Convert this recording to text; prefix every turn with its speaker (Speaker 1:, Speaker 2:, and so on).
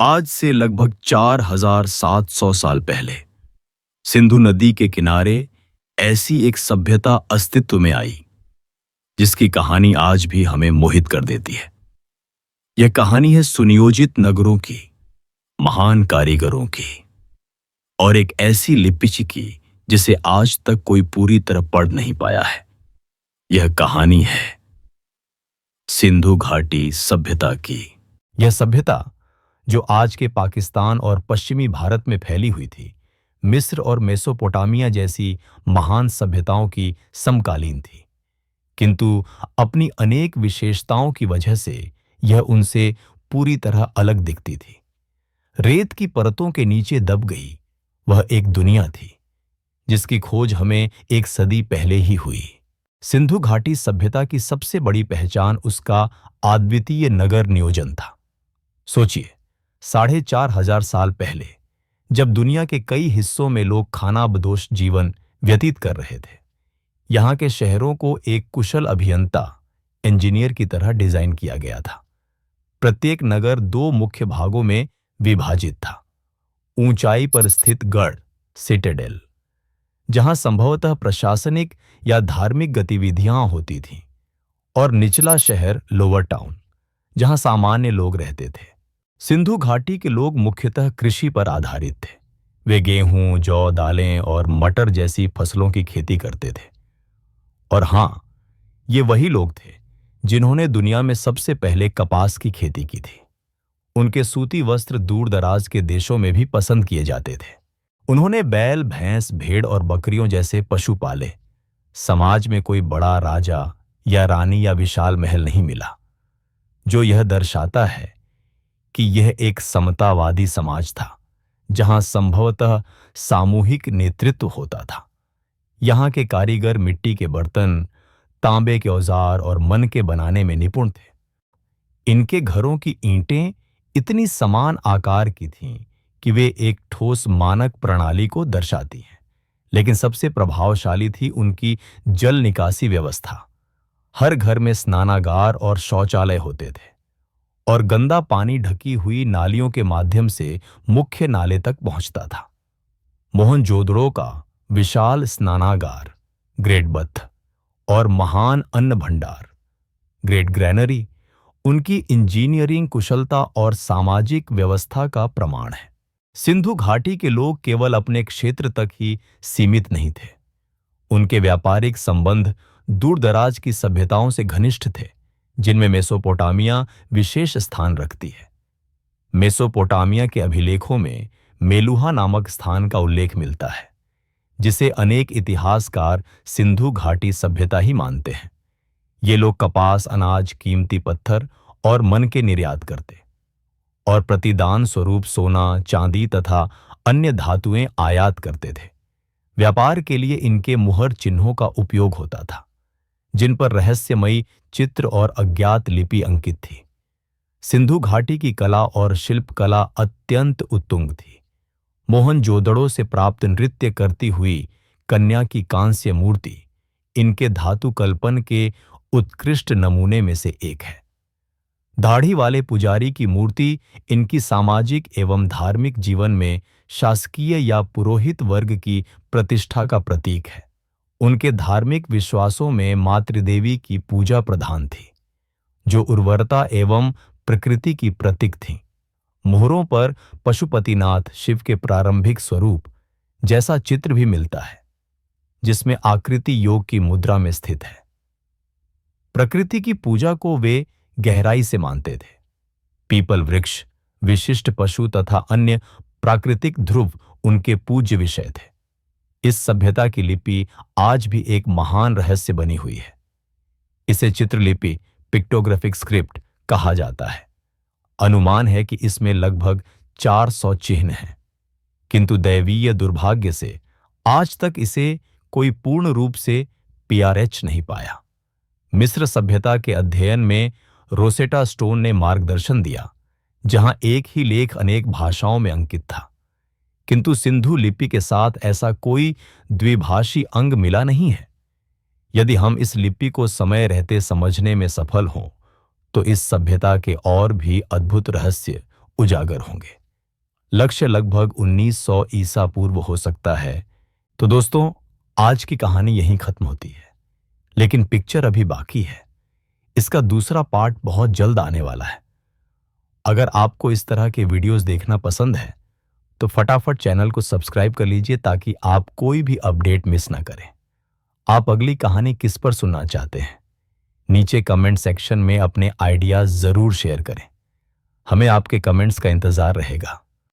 Speaker 1: आज से लगभग 4700 साल पहले सिंधु नदी के किनारे ऐसी एक सभ्यता अस्तित्व में आई जिसकी कहानी आज भी हमें मोहित कर देती है। यह कहानी है सुनियोजित नगरों की, महान कारीगरों की और एक ऐसी लिपि की जिसे आज तक कोई पूरी तरह पढ़ नहीं पाया है। यह कहानी है सिंधु घाटी सभ्यता की।
Speaker 2: यह सभ्यता जो आज के पाकिस्तान और पश्चिमी भारत में फैली हुई थी, मिस्र और मेसोपोटामिया जैसी महान सभ्यताओं की समकालीन थी, किंतु अपनी अनेक विशेषताओं की वजह से यह उनसे पूरी तरह अलग दिखती थी। रेत की परतों के नीचे दब गई वह एक दुनिया थी जिसकी खोज हमें एक सदी पहले ही हुई। सिंधु घाटी सभ्यता की सबसे बड़ी पहचान उसका अद्वितीय नगर नियोजन था। सोचिए, 4500 साल पहले जब दुनिया के कई हिस्सों में लोग खानाबदोश जीवन व्यतीत कर रहे थे, यहाँ के शहरों को एक कुशल अभियंता इंजीनियर की तरह डिजाइन किया गया था। प्रत्येक नगर दो मुख्य भागों में विभाजित था। ऊंचाई पर स्थित गढ़ सिटाडेल, जहां संभवतः प्रशासनिक या धार्मिक गतिविधियां होती थीं, और निचला शहर लोअर टाउन, जहां सामान्य लोग रहते थे। सिंधु घाटी के लोग मुख्यतः कृषि पर आधारित थे। वे गेहूं, जौ, दालें और मटर जैसी फसलों की खेती करते थे। और हाँ, ये वही लोग थे जिन्होंने दुनिया में सबसे पहले कपास की खेती की थी। उनके सूती वस्त्र दूर दराज के देशों में भी पसंद किए जाते थे। उन्होंने बैल, भैंस, भेड़ और बकरियों जैसे पशु पाले। समाज में कोई बड़ा राजा या रानी या विशाल महल नहीं मिला, जो यह दर्शाता है कि यह एक समतावादी समाज था जहां संभवतः सामूहिक नेतृत्व होता था। यहाँ के कारीगर मिट्टी के बर्तन, तांबे के औजार और मन के बनाने में निपुण थे। इनके घरों की ईंटें इतनी समान आकार की थीं कि वे एक ठोस मानक प्रणाली को दर्शाती हैं। लेकिन सबसे प्रभावशाली थी उनकी जल निकासी व्यवस्था। हर घर में स्नानागार और शौचालय होते थे, और गंदा पानी ढकी हुई नालियों के माध्यम से मुख्य नाले तक पहुंचता था। मोहनजोदड़ो का विशाल स्नानागार, ग्रेट बथ, और महान अन्न भंडार, ग्रेट ग्रैनरी, उनकी इंजीनियरिंग कुशलता और सामाजिक व्यवस्था का प्रमाण है। सिंधु घाटी के लोग केवल अपने क्षेत्र तक ही सीमित नहीं थे। उनके व्यापारिक संबंध दूरदराज की सभ्यताओं से घनिष्ठ थे, जिनमें मेसोपोटामिया विशेष स्थान रखती है। मेसोपोटामिया के अभिलेखों में मेलुहा नामक स्थान का उल्लेख मिलता है, जिसे अनेक इतिहासकार सिंधु घाटी सभ्यता ही मानते हैं। ये लोग कपास, अनाज, कीमती पत्थर और मन के निर्यात करते, और प्रतिदान स्वरूप सोना, चांदी तथा अन्य धातुएं आयात करते थे। व्यापार के लिए इनके मुहर चिन्हों का उपयोग होता था, जिन पर रहस्यमयी चित्र और अज्ञात लिपि अंकित थी। सिंधु घाटी की कला और शिल्पकला अत्यंत उत्तुंग थी। मोहनजोदड़ो से प्राप्त नृत्य करती हुई कन्या की कांस्य मूर्ति इनके धातुकल्पन के उत्कृष्ट नमूने में से एक है। दाढ़ी वाले पुजारी की मूर्ति इनकी सामाजिक एवं धार्मिक जीवन में शासकीय या पुरोहित वर्ग की प्रतिष्ठा का प्रतीक है। उनके धार्मिक विश्वासों में मातृदेवी की पूजा प्रधान थी, जो उर्वरता एवं प्रकृति की प्रतीक थी। मोहरों पर पशुपतिनाथ शिव के प्रारंभिक स्वरूप जैसा चित्र भी मिलता है, जिसमें आकृति योग की मुद्रा में स्थित है। प्रकृति की पूजा को वे गहराई से मानते थे। पीपल वृक्ष, विशिष्ट पशु तथा अन्य प्राकृतिक ध्रुव उनके पूज्य विषय थे। इस सभ्यता की लिपि आज भी एक महान रहस्य बनी हुई है। इसे चित्रलिपि, पिक्टोग्राफिक स्क्रिप्ट कहा जाता है। अनुमान है कि इसमें लगभग 400 चिन्ह हैं, किंतु दैवीय दुर्भाग्य से आज तक इसे कोई पूर्ण रूप से PRH नहीं पाया। मिस्र सभ्यता के अध्ययन में रोसेटा स्टोन ने मार्गदर्शन दिया, जहां एक ही लेख अनेक भाषाओं में अंकित था, किंतु सिंधु लिपि के साथ ऐसा कोई द्विभाषी अंग मिला नहीं है। यदि हम इस लिपि को समय रहते समझने में सफल हों, तो इस सभ्यता के और भी अद्भुत रहस्य उजागर होंगे। लक्ष्य लगभग 1900 ईसा पूर्व हो सकता है। तो दोस्तों, आज की कहानी यहीं खत्म होती है, लेकिन पिक्चर अभी बाकी है। इसका दूसरा पार्ट बहुत जल्द आने वाला है। अगर आपको इस तरह के वीडियोस देखना पसंद है तो फटाफट चैनल को सब्सक्राइब कर लीजिए ताकि आप कोई भी अपडेट मिस ना करें। आप अगली कहानी किस पर सुनना चाहते हैं? नीचे कमेंट सेक्शन में अपने आइडियाज जरूर शेयर करें। हमें आपके कमेंट्स का इंतजार रहेगा।